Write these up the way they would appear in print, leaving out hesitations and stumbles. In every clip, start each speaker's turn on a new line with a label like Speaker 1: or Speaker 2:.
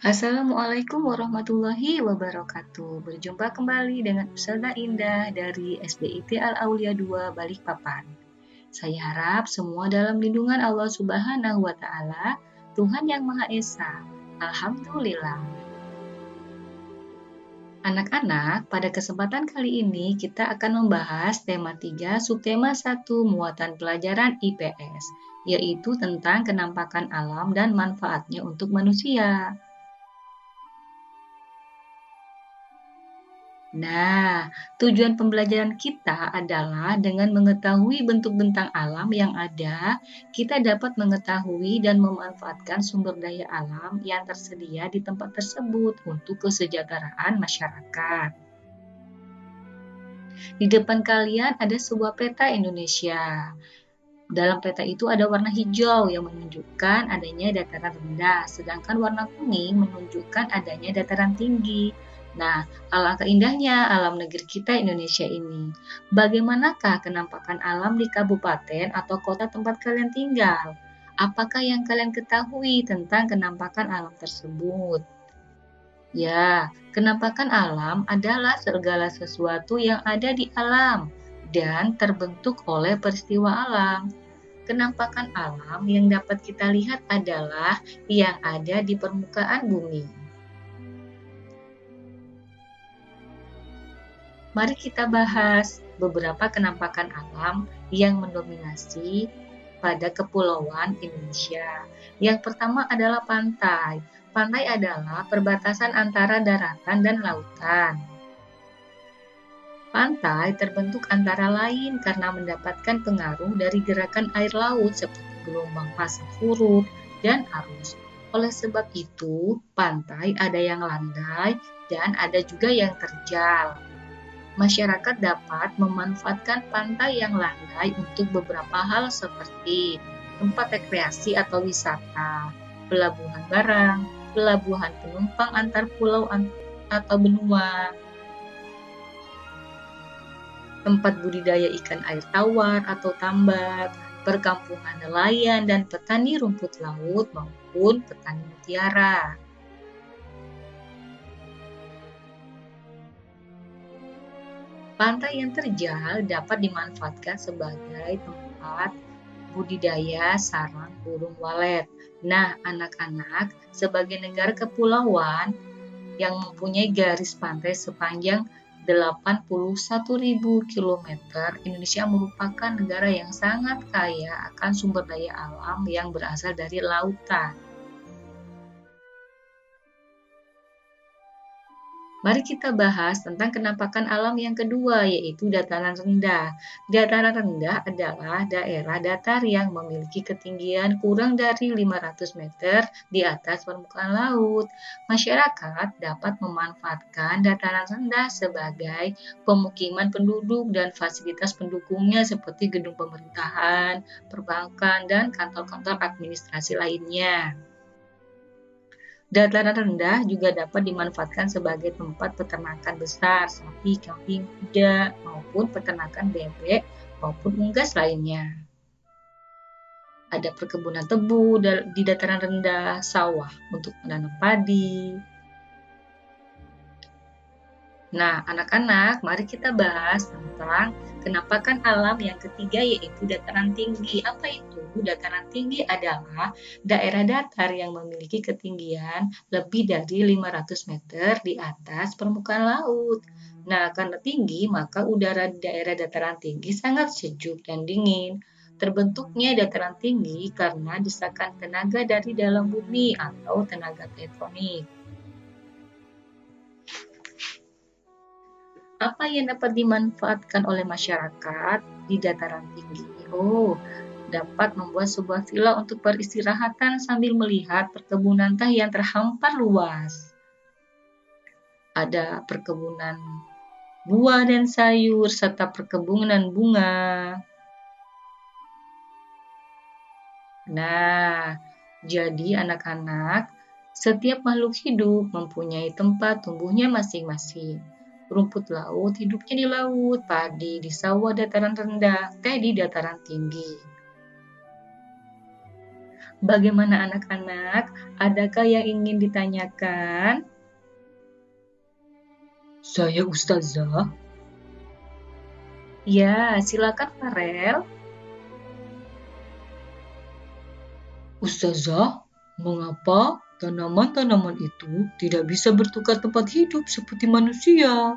Speaker 1: Assalamualaikum warahmatullahi wabarakatuh. Berjumpa kembali dengan Ustazah Indah dari SDIT Al-Aulia 2 Balikpapan. Saya harap semua dalam lindungan Allah Subhanahu wa Ta'ala, Tuhan yang Maha Esa. Alhamdulillah. Anak-anak, pada kesempatan kali ini kita akan membahas tema 3 subtema 1 muatan pelajaran IPS, yaitu tentang kenampakan alam dan manfaatnya untuk manusia. Nah, tujuan pembelajaran kita adalah dengan mengetahui bentuk bentang alam yang ada, kita dapat mengetahui dan memanfaatkan sumber daya alam yang tersedia di tempat tersebut untuk kesejahteraan masyarakat. Di depan kalian ada sebuah peta Indonesia. Dalam peta itu ada warna hijau yang menunjukkan adanya dataran rendah, sedangkan warna kuning menunjukkan adanya dataran tinggi. Nah, alangkah indahnya alam negeri kita Indonesia ini. Bagaimanakah kenampakan alam di kabupaten atau kota tempat kalian tinggal? Apakah yang kalian ketahui tentang kenampakan alam tersebut? Ya, kenampakan alam adalah segala sesuatu yang ada di alam dan terbentuk oleh peristiwa alam. Kenampakan alam yang dapat kita lihat adalah yang ada di permukaan bumi. Mari kita bahas beberapa kenampakan alam yang mendominasi pada kepulauan Indonesia. Yang pertama adalah pantai. Pantai adalah perbatasan antara daratan dan lautan. Pantai terbentuk antara lain karena mendapatkan pengaruh dari gerakan air laut seperti gelombang pasang surut dan arus. Oleh sebab itu, pantai ada yang landai dan ada juga yang terjal. Masyarakat dapat memanfaatkan pantai yang landai untuk beberapa hal seperti tempat rekreasi atau wisata, pelabuhan barang, pelabuhan penumpang antar pulau atau benua, tempat budidaya ikan air tawar atau tambak, perkampungan nelayan dan petani rumput laut maupun petani mutiara. Pantai yang terjal dapat dimanfaatkan sebagai tempat budidaya sarang burung walet. Nah, anak-anak, sebagai negara kepulauan yang mempunyai garis pantai sepanjang 81.000 km, Indonesia merupakan negara yang sangat kaya akan sumber daya alam yang berasal dari lautan. Mari kita bahas tentang kenampakan alam yang kedua, yaitu dataran rendah. Dataran rendah adalah daerah datar yang memiliki ketinggian kurang dari 500 meter di atas permukaan laut. Masyarakat dapat memanfaatkan dataran rendah sebagai pemukiman penduduk dan fasilitas pendukungnya seperti gedung pemerintahan, perbankan, dan kantor-kantor administrasi lainnya. Dataran rendah juga dapat dimanfaatkan sebagai tempat peternakan besar, sapi, kambing, kuda, maupun peternakan bebek maupun unggas lainnya. Ada perkebunan tebu di dataran rendah, sawah untuk menanam padi. Nah, anak-anak, mari kita bahas tentang kenampakan alam yang ketiga, yaitu dataran tinggi. Apa itu? Dataran tinggi adalah daerah datar yang memiliki ketinggian lebih dari 500 meter di atas permukaan laut. Nah, karena tinggi, maka udara di daerah dataran tinggi sangat sejuk dan dingin. Terbentuknya dataran tinggi karena desakan tenaga dari dalam bumi atau tenaga tektonik. Apa yang dapat dimanfaatkan oleh masyarakat di dataran tinggi? Dapat membuat sebuah villa untuk peristirahatan sambil melihat perkebunan teh yang terhampar luas. Ada perkebunan buah dan sayur serta perkebunan bunga. Nah, jadi anak-anak, setiap makhluk hidup mempunyai tempat tumbuhnya masing-masing. Rumput laut hidupnya di laut, padi di sawah dataran rendah, teh di dataran tinggi. Bagaimana anak-anak? Adakah yang ingin ditanyakan?
Speaker 2: Saya Ustazah.
Speaker 1: Ya, silakan Farel.
Speaker 2: Ustazah, mengapa tanaman-tanaman itu tidak bisa bertukar tempat hidup seperti manusia?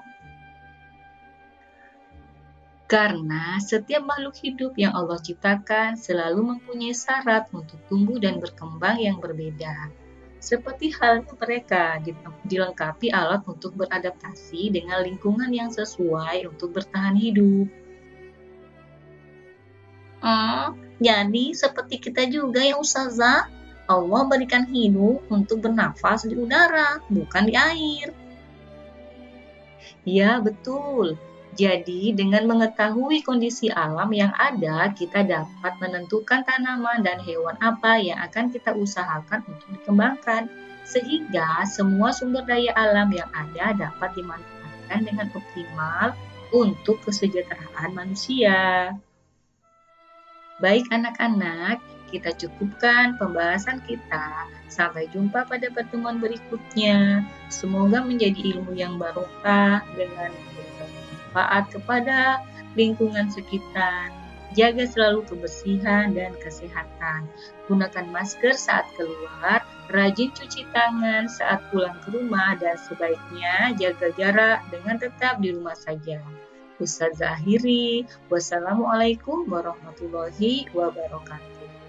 Speaker 1: Karena setiap makhluk hidup yang Allah ciptakan selalu mempunyai syarat untuk tumbuh dan berkembang yang berbeda. Seperti halnya mereka dilengkapi alat untuk beradaptasi dengan lingkungan yang sesuai untuk bertahan hidup. Jadi seperti kita juga ya Ustazah, Allah berikan hidup untuk bernafas di udara, bukan di air. Ya, betul. Jadi, dengan mengetahui kondisi alam yang ada, kita dapat menentukan tanaman dan hewan apa yang akan kita usahakan untuk dikembangkan, sehingga semua sumber daya alam yang ada dapat dimanfaatkan dengan optimal untuk kesejahteraan manusia. Baik anak-anak, kita cukupkan pembahasan kita. Sampai jumpa pada pertemuan berikutnya. Semoga menjadi ilmu yang barokah dengan bermanfaat kepada lingkungan sekitar. Jaga selalu kebersihan dan kesehatan. Gunakan masker saat keluar, rajin cuci tangan saat pulang ke rumah, dan sebaiknya jaga jarak dengan tetap di rumah saja. Ustazah akhiri, wassalamualaikum warahmatullahi wabarakatuh.